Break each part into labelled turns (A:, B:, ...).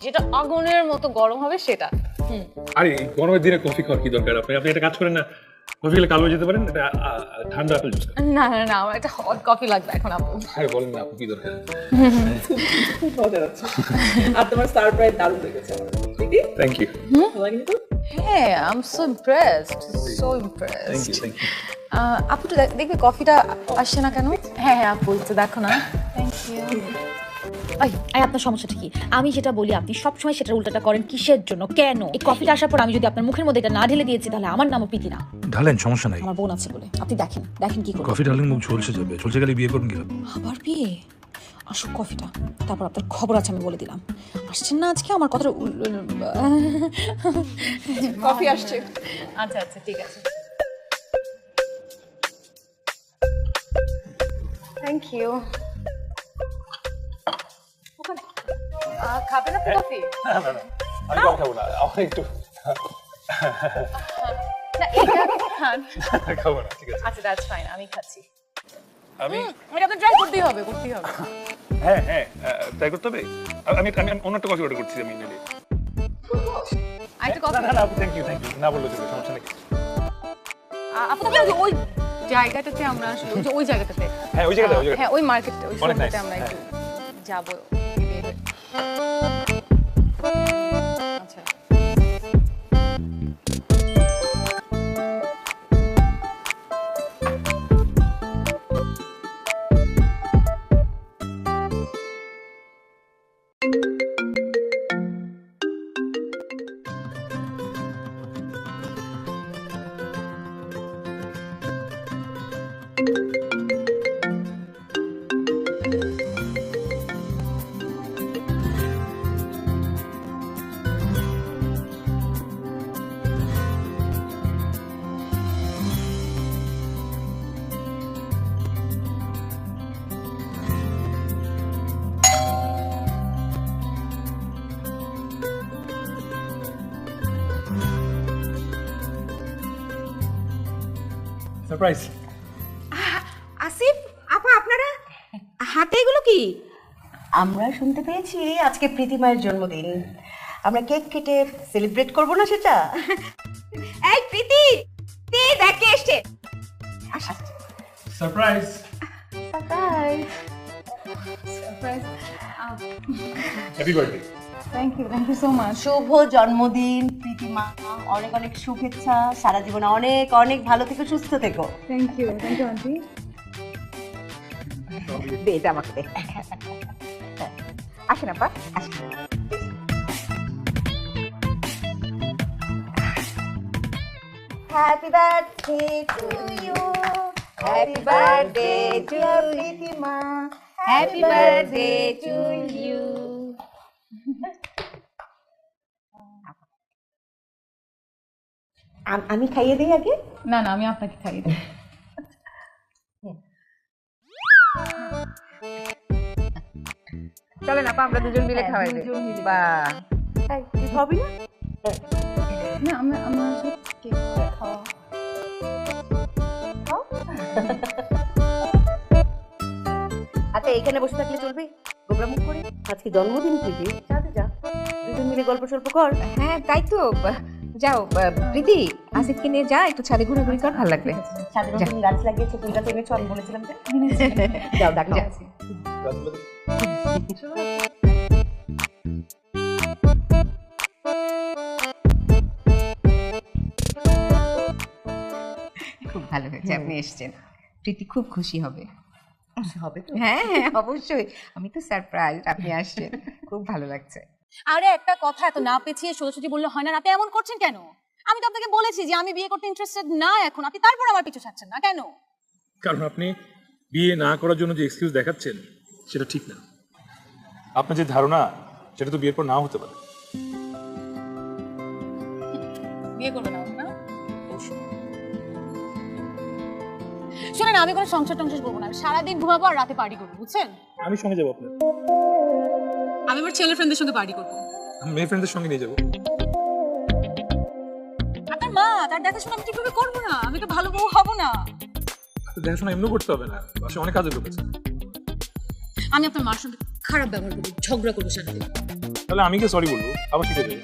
A: যেটা আগুনের মতো গরম হবে সেটা।
B: আরে গরমের দিনে কফি খাওয়ার কি দরকার? আপনি একটা কাজ করেন না, কফি খেলে কালো হয়ে যেতে পারেন, এটা ঠান্ডা আপেল জুস।
A: না না না, আমার একটা হট কফি লাগবে এখন আপু।
B: আরে বলেন না আপু, কি দরকার?
C: মজা হচ্ছে। আর তোমার সারপ্রাইজ দারুণ লেগেছে আমার।
B: Thank you.
C: ভালো লাগেনি তো?
A: হ্যাঁ, I am so impressed, so
B: thank
A: impressed.
B: You, thank you.
A: আপু তো দেখবে কফিটা আসছে না কেন? হ্যাঁ হ্যাঁ আপু, একটু দেখো না। Thank you.
D: এই আপনার সমস্যাটা কি? আমি যেটা বলি আপনি সবসময় সেটা উল্টাটা করেন কিসের জন্য? কেন? এই কফিটা আসার পর আমি যদি আপনার মুখের মধ্যে এটা না ঢেলে দিয়েছি তাহলে আমার নামও প্রীতি না।
E: ঢালেন, সমস্যা নাই।
D: আমার বোন আছে বলে আপনি দেখেন দেখেন কি করবেন।
E: কফি ঢালেন মুখ ঝলসে যাবে, ঝলসে গেলে বিয়ে করুন কিভাবে?
D: আবার বিয়ে? আসুক কফিটা, তারপর আপনার খবর আছে আমি বলে দিলাম। আসছেন না আজকে আমার কথাটা
C: কফি আসছে।
A: আচ্ছা আচ্ছা ঠিক আছে। Thank you. খাবে না কফি?
B: না না না, আমি কফি খাবো না, আমার একটু
A: না এটা খান।
B: খাবো না, ঠিক আছে।
A: আচ্ছা দ্যাটস ফাইন, আমি খাচ্ছি।
B: আমি
A: এটা আপনার ট্রাই করতেই হবে, করতেই হবে।
B: হ্যাঁ হ্যাঁ, ট্রাই করতে হবে। আমি আমি অন্য একটা কফি অর্ডার করছি আমি নিলে।
A: আরেকটা
B: না
A: কফি।
B: না না, থ্যাংক ইউ, না বললে চলবে, সমস্যা নেই।
A: আপনাকে ওই জায়গাটাতে আমরা আসলে ওই জায়গাটাতে,
B: হ্যাঁ ওই জায়গাটা, ওই জায়গাটা।
A: হ্যাঁ ওই মার্কেটে, ওই
B: অনেক
A: শোরুমটাতে
B: nice,
A: আমরা একটু যাবো। আচ্ছা
B: সারপ্রাইজ।
F: আসিফ আপা, আপনারা হাতে এগুলো কি? আমরা শুনতে পেয়েছি আজকে প্রীতিমায়ের জন্মদিন, আমরা কেক কেটে সেলিব্রেট করব না সেটা? এই প্রীতি, দেখ কে এসছে।
B: Surprise.
F: Surprise.
B: Happy birthday.
A: Thank you so much.
F: শুভ জন্মদিন প্রীতিমা, অনেক অনেক শুভেচ্ছা, সারা জীবনে অনেক অনেক ভালো থেকো, সুস্থ থেকো।
A: Thank you aunty.
F: দে এটা আমাকে দে। আসেন আপা, আসেন। Happy birthday to you, happy birthday to Pritima, happy birthday to you. আমি খাইয়ে দিই আগে?
A: না না, আমি আপনাকে খাইয়ে দিই।
F: চলেন আপা, আমরা দুজন মিলে খাওয়াই দিই। বাহ, তুই খাবি না?
A: না আমরা কেক খাওয়া।
F: আচ্ছা এখানে বসে থাকলে চলবে? গোবরা মুখ করে আজকে জন্মদিন প্রীতি, যাতে যা দুজন মিলে গল্প সল্প কর।
G: হ্যাঁ তাই তো, যাও প্রীতি, আসিফকে নিয়ে যা, একটু ছাদে ঘোরাঘুরি কর, ভালো লাগবে।
F: ছাদে নতুন গাছ লাগিয়েছে, ফুল গাছ এনেছো, আমি বলেছিলাম যে। যাও ডাক
G: যা। খুব ভালো হয়েছে আপনি এসেছেন, প্রীতি খুব খুশি হবে।
F: হবে তো?
G: হ্যাঁ হ্যাঁ অবশ্যই, আমি তো সারপ্রাইজ আপনি আসছেন, খুব ভালো লাগছে।
D: আরে একটা কথা এত না পেছিয়ে সোজাসুজি বললে হয় না? আপনি এমন করছেন কেন? আমি তো আপনাকে বলেছি যে আমি বিয়ে করতে ইন্টারেস্টেড না এখন, আপনি তারপর আমার পিছু ছাড়ছেন না কেন?
B: কারণ আপনি বিয়ে না করার জন্য যে এক্সকিউজ দেখাচ্ছেন সেটা ঠিক না। আপনার যে ধারণা সেটা তো বিয়ের পর নাও হতে পারে।
D: বিয়ে করবে না না? শোনেন, আমি কোনো সংসার টংসার করবো না, আমি সারাদিন ঘুমাবো আর রাতে পার্টি করবো, বুঝছেন?
B: আমি সঙ্গে যাবো আপনার।
D: আমি আমার ছেলে ফ্রেন্ডদের সঙ্গে পার্টি করবো।
B: আমি মেয়ে ফ্রেন্ডদের সঙ্গে নিয়ে যাবো।
D: আপনার মা, তার দেখাশোনা আমি ঠিকভাবে করবো না, আমি তো ভালো বউ হবো না।
B: দেখাশোনা এমনি করতে হবে না, বাসায় অনেক কাজের লোক আছে।
D: আমি আপনার মার সঙ্গে খারাপ ব্যবহার করবো, ঝগড়া করবো সারাদিন।
B: তাহলে আমি কি সরি বলবো, আবার ঠিক আছে।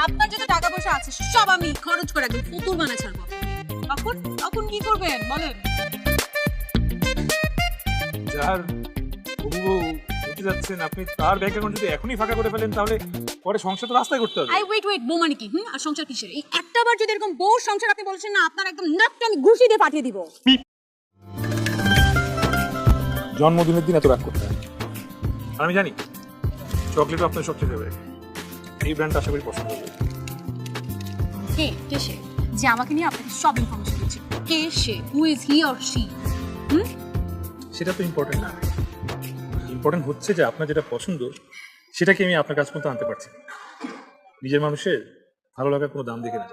A: আপনার যত টাকা পয়সা আছে সব আমি খরচ করে একদম পুতুল বানায় ছাড়বো। তখন তখন কি করবেন বলেন?
B: যার হবু বউ হতে যাচ্ছেন আপনি, তার ব্যাংক অ্যাকাউন্ট যদি এখনই ফাঁকা করে ফেলেন তাহলে পরে সংসার তো রাস্তায় করতে হবে।
A: আই ওয়েট বউ মানে কি? আর সংসার কিসের? এই একটা বার যদি এরকম বউ সংসার আপনি বলছেন না, আপনার একদম নাকটা আমি ঘুষি দিয়ে পাঠিয়ে দিব।
B: জন্মদিনের দিন এত রাগ করতে হয়। আর আমি জানি চকলেটও আপনার সবচেয়ে ফেভারিট, এই ব্র্যান্ডটা আশা করি পছন্দ হবে।
A: কে সে যে আমাকে নিয়ে আপনাকে সব ইনফরমেশন দিচ্ছে? কে সে? Who is he or she?
B: সেটা তো ইম্পর্টেন্ট না, ইম্পর্টেন্ট হচ্ছে যে আপনার যেটা পছন্দ সেটাকে আমি আপনার কাছ পর্যন্ত আনতে পারছি। নিজের মানুষের ভালো লাগার কোনো দাম দেখে না।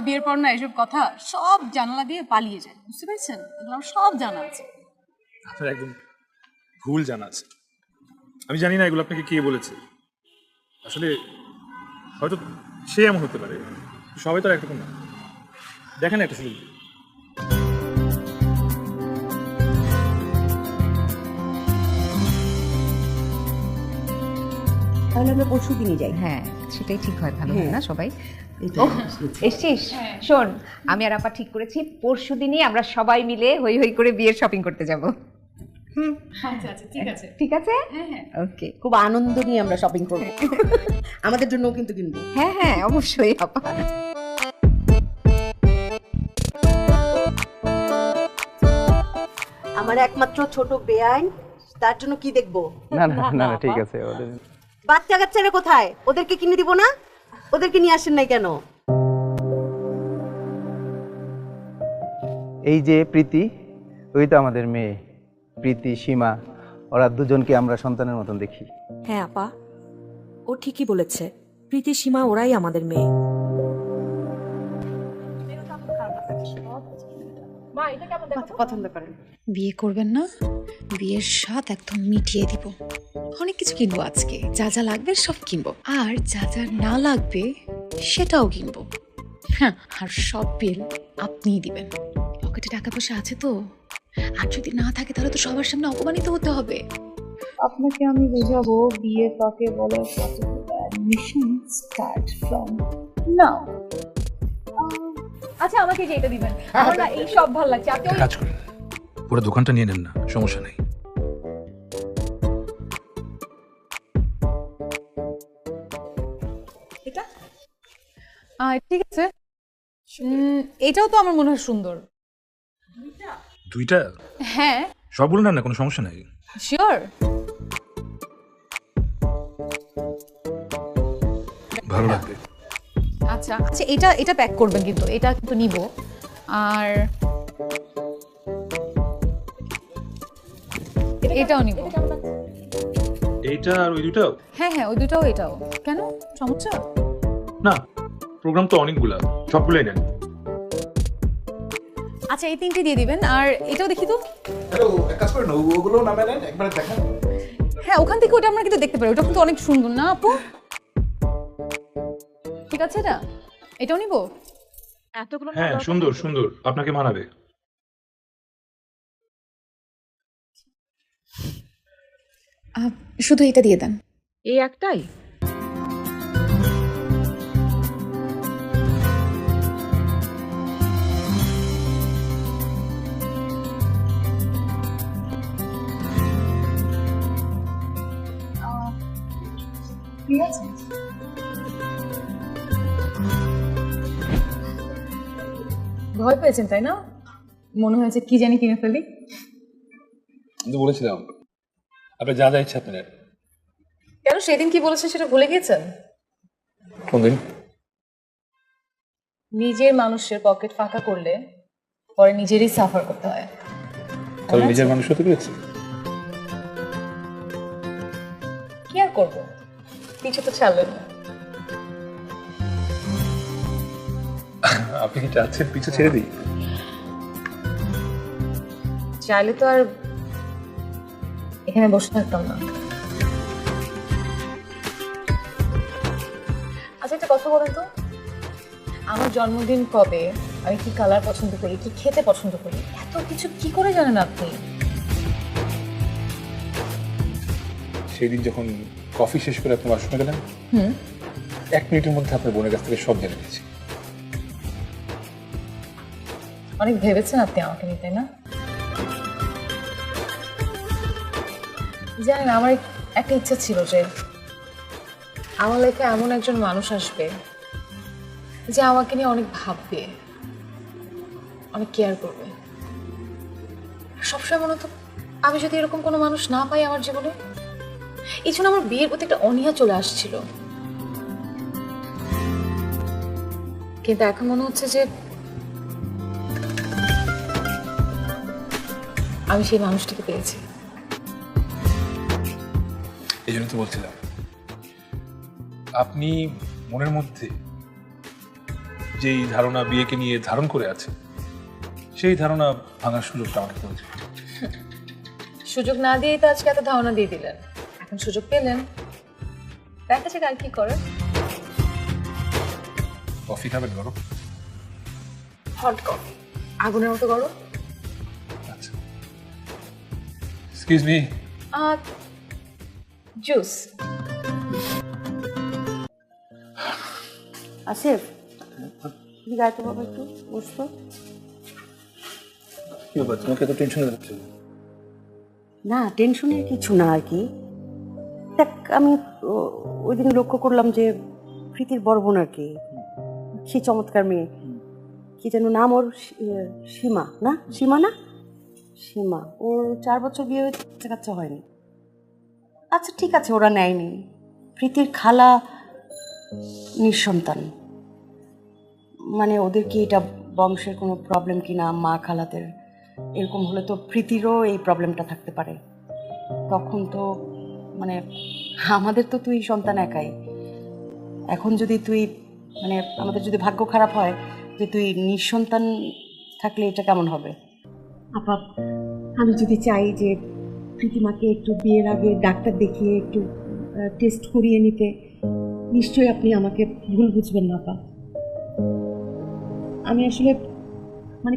A: বিয়ের পর না এসব কথা সব জানালা দিয়ে পালিয়ে যায়, বুঝতে পেরেছেন? এগুলো আমার সব জানা আছে।
B: আপনার একদম ভুল জানা আছে। আমি জানি না এগুলো আপনাকে কে বলেছে, আসলে হয়তো সে এমন হতে পারে, সবাই তো আর একরকম না। দেখেন একটা সুযোগ।
F: তাহলে আমরা পরশু দিনই যাই।
G: হ্যাঁ সেটাই ঠিক হয়, ভালো হয় না সবাই?
F: এটা
G: এসছিস? শোন, আমি আর আপা ঠিক করেছি পরশুদিনই আমরা সবাই মিলে হই হই করে বিয়ের শপিং করতে যাব।
A: আচ্ছা ঠিক আছে।
G: ঠিক আছে?
A: হ্যাঁ
G: ওকে।
F: খুব আনন্দ নিয়ে আমরা শপিং করব। আমাদের জন্যও কিন্তু কিনবো।
G: হ্যাঁ অবশ্যই আপা।
F: আমার একমাত্র ছোট বেআইন, তার জন্য কি দেখবো?
H: না না না না ঠিক আছে। ওদের
F: বাচ্চা কাচ্চারা কোথায়? ওদেরকে কিনে দিব না? ওদেরকে নিয়ে আসেন নাই কেন?
H: এই যে প্রীতি, ওই তো আমাদের মেয়ে প্রীতি, সীমা, ওরা দুজনকে আমরা সন্তানের মতন দেখি।
I: হ্যাঁ আপা, ও ঠিকই বলেছে, প্রীতি সীমা ওরাই আমাদের মেয়ে।
F: পছন্দ করেন?
D: বিয়ে করবেন না? বিয়ের স্বাদ একদম মিটিয়ে দিব। অনেক কিছু কিনবো আজকে, যা যা লাগবে সব কিনবো, আর যা যা না লাগবে সেটাও কিনবো। হ্যাঁ, আর সব বিল আপনিই দিবেন। পকেটে টাকা পয়সা আছে তো? আর যদি না থাকে তাহলে তো সবার সামনে অপমানিত হতে হবে।
J: আপনাকে আমি বোঝাবো বিয়ে কাকে বলে। Mission start from now.
A: আচ্ছা আমাকে যে এটা দিবেন, আমার না এই সব ভালো লাগছে। আপনি
E: কাজ করেন, পুরো দোকানটা নিয়ে নেন না, সমস্যা নেই।
A: এটা ঠিক আছে। এটাও তো আমার মনে হয় সুন্দর।
E: দুইটা?
A: হ্যাঁ
E: সব বলুন না, কোনো সমস্যা নাই।
A: শিওর।
E: ভালো লাগবে।
A: আচ্ছা এটা প্যাক করবেন, কিন্তু এটা কিন্তু নিব। আর এটাও নিব।
B: এইটা আর ওই দুটাও?
A: হ্যাঁ ওই দুটাও এটাও। কেন সমস্যা?
B: না, প্রোগ্রাম তো অনেকগুলা, সবগুলোই নেন।
A: আচ্ছা এই তিনটে দিয়ে দিবেন, আর এটাও দেখি তো।
K: কাজ করেন, ওগুলো নামে নেন, একবার দেখেন।
A: হ্যাঁ ওখান থেকে ওটা আমরা কিন্তু দেখতে পারি, ওটা কিন্তু অনেক সুন্দর না আপু? ঠিক আছে এটাও নিব।
I: এতগুলো
B: হ্যাঁ সুন্দর সুন্দর, আপনাকে মানাবে।
D: শুধু এটা দিয়ে দেন।
I: এই একটাই?
J: ঠিক আছে।
A: ভয় পেয়েছেন তাই না? মনে হয়েছে কি জানি কিনে ফেলি।
B: আমি তো বলেছিলাম আপনি যা যা ইচ্ছা আপনি নেন।
A: কেন সেদিন কি বলেছেন সেটা ভুলে গিয়েছেন?
B: কোনদিন?
A: নিজের মানুষের পকেট ফাঁকা করলে পরে নিজেরই সাফার করতে হয়।
B: তাহলে নিজের মানুষ হতে পেরেছি।
A: কি আর করবো, কিছু তো ছাড়লেন না।
B: আপনি কি চাচ্ছেন পিছু ছেড়ে দিই?
A: চাইলে তো আর এখানে বসে থাকতাম না। আচ্ছা একটা কথা বলেন তো, আমার জন্মদিন কবে, আমি কি কালার পছন্দ করি, কি খেতে পছন্দ করি, এত কিছু কি করে জানেন আপনি?
E: সেই দিন যখন কফি শেষ করে আপনি ওয়াশরুমে গেলেন, 1 মিনিটের মধ্যে আপনার বোনের কাছ থেকে সব জেনে নিয়েছি।
D: অনেক ভেবেছেন আপনি আমাকে নিয়ে, তাই না? জানেন, আমার একটা ইচ্ছা ছিল যে আমার লাইফে এমন একজন মানুষ আসবে যে আমাকে নিয়ে অনেক ভাববে, অনেক কেয়ার করবে। সবসময় মনে হতো আমি যদি এরকম কোনো মানুষ না পাই আমার জীবনে, এই জন্য আমার বিয়ের প্রতি একটা অনীহা চলে আসছিল। কিন্তু এখন মনে হচ্ছে যে আমি সেই মানুষটিকে পেয়েছি।
E: এই জন্য তো বলছিলাম, আপনি মনের মধ্যে যেই ধারণা বিয়েকে নিয়ে ধারণ করে আছে, সেই ধারণা ভাঙার সুযোগটা আমাকে করেছে।
D: সুযোগ না দিয়েই তো আজকে এত ধারণা দিয়ে দিলেন, এখন সুযোগ পেলেন, দেখা যাক আর কি করে।
E: কফি খাবেন গরম?
D: হট কফি, আগুনের মতো গরম।
E: আচ্ছা, এক্সকিউজ মি।
D: জুস।
F: আসিফ, তুমি গাইতে বাবা একটু বসতো।
E: কি ব্যাপার, তোমাকে এত টেনশন লাগছে?
F: না, টেনশনের কিছু না আর কি। দেখ, আমি ওই দিন লক্ষ্য করলাম যে প্রীতির বড় বোন আর কি, সে চমৎকার মেয়ে, কি যেন নাম ওর, সীমা না? সীমা না? সীমা। ওর 4 বছর বিয়ে হয়ে বাচ্চা হয়নি। আচ্ছা ঠিক আছে, ওরা নেয়নি। প্রীতির খালা নিঃসন্তান, মানে ওদের কি এটা বংশের কোনো প্রবলেম কি না, মা খালাদের এরকম হলে তো প্রীতিরও এই প্রবলেমটা থাকতে পারে। তখন তো মানে আমাদের তো তুই সন্তান একাই। এখন যদি তুই মানে আমাদের যদি ভাগ্য খারাপ হয় যে তুই নিঃসন্তান থাকলে এটা কেমন হবে? আপা, আমি যদি চাই যে প্রীতিমাকে একটু বিয়ের আগে ডাক্তার দেখিয়ে একটু টেস্ট করিয়ে নিতে, নিশ্চয়ই আপনি আমাকে ভুল বুঝবেন না আপা। আমি আসলে মানে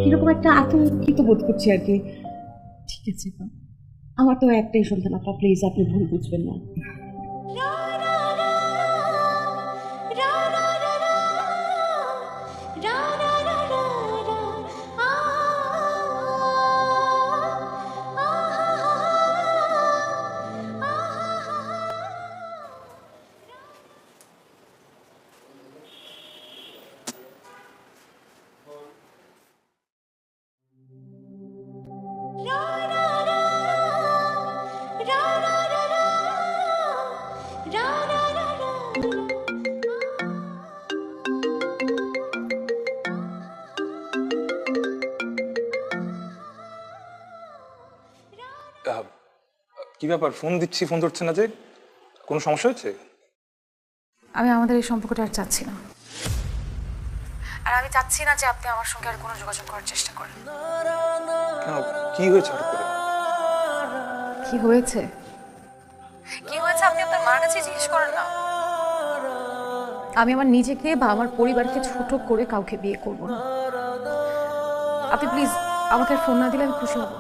F: কিরকম একটা আতঙ্কিত বোধ করছি আর কি। ঠিক আছে আপা, আমার তো একটাই সন্তান আপা, প্লিজ আপনি ভুল বুঝবেন না।
E: কি ব্যাপার, ফোন দিচ্ছি ফোন ধরছে না যে? কোনো সমস্যা হচ্ছে?
D: আমি আমাদের এই সম্পর্কটা আর চাচ্ছি না, আর আমি চাচ্ছি না যে আপনি আমার সঙ্গে আর কোনো যোগাযোগ করার চেষ্টা করেন।
E: কেন, কি হয়েছে হঠাৎ করে?
D: কি হয়েছে? কি হয়েছে আপনি আপনার মার কাছে জিজ্ঞেস করেন না। আমি আমার নিজেকে বা আমার পরিবারকে ছোট করে কাউকে বিয়ে করব না। আপনি প্লিজ আমাকে ফোন না দিলে আমি খুশি হব।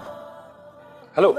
E: হ্যালো।